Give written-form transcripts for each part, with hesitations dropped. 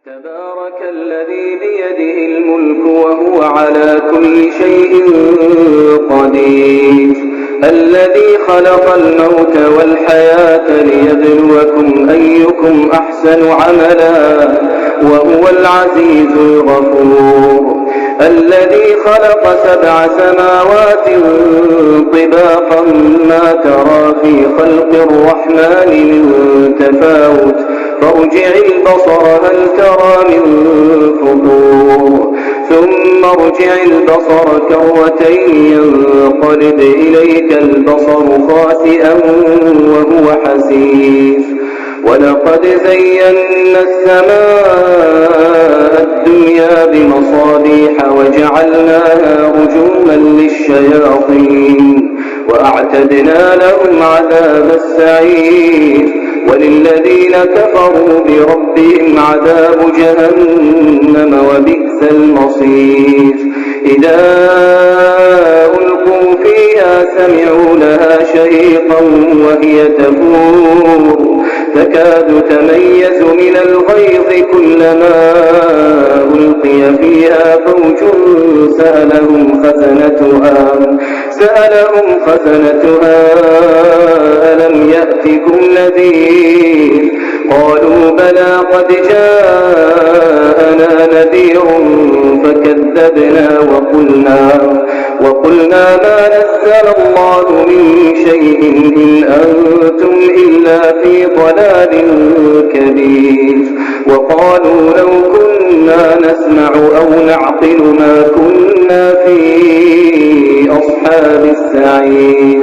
تبارك الذي بيده الملك وهو على كل شيء قدير الذي خلق الموت والحياة ليبلوكم أيكم أحسن عملا وهو العزيز الغفور الذي خلق 7 سماوات طباقا ما ترى في خلق الرحمن من تفاوت فارجع البصر هل ترى من فطور ثم ارجع البصر كرتين ينقلب إليك البصر خاسئا وهو حسير ولقد زينا السماء الدنيا بمصابيح وجعلناها رجوما للشياطين وأعتدنا لهم عذاب السعير وللذين كفروا بربهم عذاب جهنم وبئس المصير إذا ألقوا فيها سمعوا لها شهيقا وهي تفور تكاد تميز من الغيظ كلما ألقي فيها فوج سألهم خزنتها ألم يأتكم نذير قالوا بلى قد جاءنا نذير فكذبنا وقلنا ما نزل الله من شيء إن أنتم إلا في ضلال كبير وقالوا لو كنا نسمع أو نعقل ما كنا في أصحاب السعير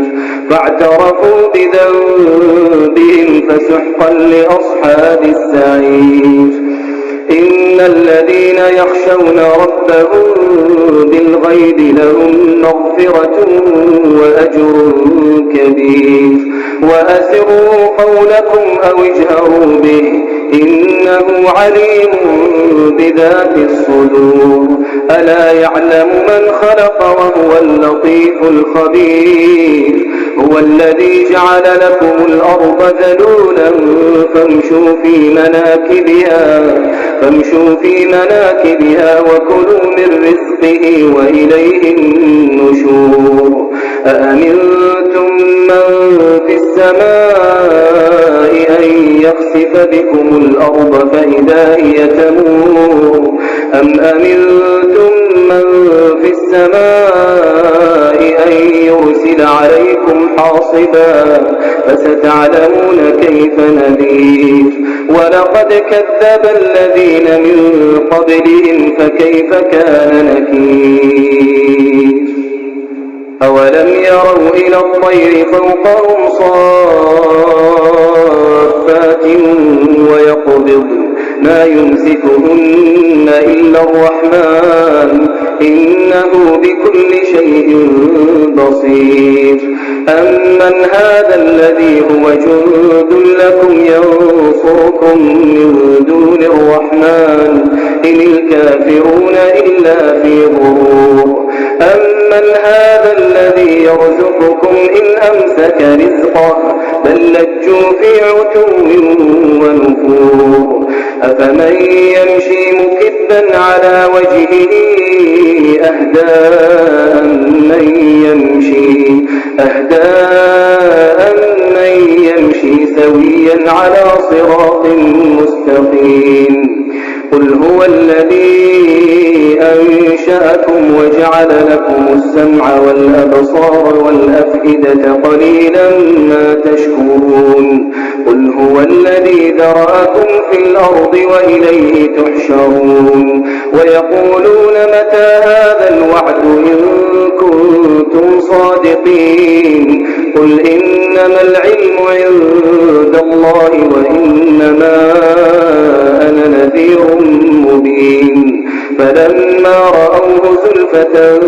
فاعترفوا بذنبهم فسحقا لأصحاب السعير إن الذين يخشون ربهم بالغيب لهم مغفرة وأجر كبير وأسروا قولكم أو اجهروا به إنه عليم بذات الصدور ألا يعلم من خلق وهو اللطيف الخبير هو الذي جعل لكم الأرض ذلولا فامشوا في مناكبها وكلوا من رزقه وإليه النشور أأمنتم من في السماء أن يخسف بكم الأرض فإذا هي تمور أم أمنتم من في السماء أن يرسل عليكم حاصبا فستعلمون كيف نذير ولقد كذب الذين من قبلهم فكيف كان نكير أولم يروا إلى الطير فوقهم صافات ويقبض ما يمسكهن إلا الرحمن إنه بكل شيء بصير أمن هذا الذي هو جند لكم ينصركم من دون الرحمن إن الكافرون إلا في غرور أمن هذا الذي يرزقكم إن أمسك رزقه بل لجوا في عتو ونفور أفمن يمشي مكبا على وجهه أهدى أمن يمشي سويا على صراط مستقيم قل هو الذي أنشأكم وجعل لكم السمع والأبصار والأفئدة قليلا ما تشكرون قل هو الذي ذرأكم في الأرض وإليه تحشرون ويقولون متى هذا الوعد إن كنتم صادقين قل إنما العلم عند الله وإنما أنا نذير مبين فلما رأوه زلفة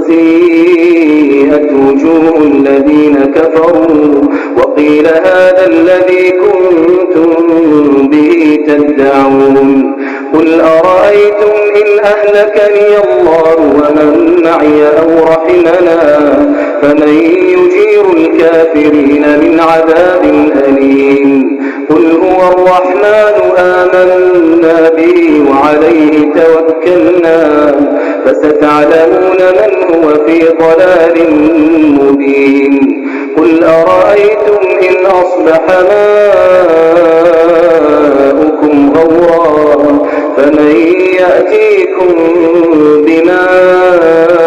سيئت وجوه الذين كفروا وقيل هذا الذي كنتم به تدعون قل أرأيتم إن أهلكني الله ومن معي أو رحمنا فمن يجير الكافرين من عذاب أليم قل هو الرحمن آمنا به عليه توكلنا فستعلمون من هو في ضلال مبين قل أرأيتم إن أصبح ماؤكم غورا فمن يأتيكم بماء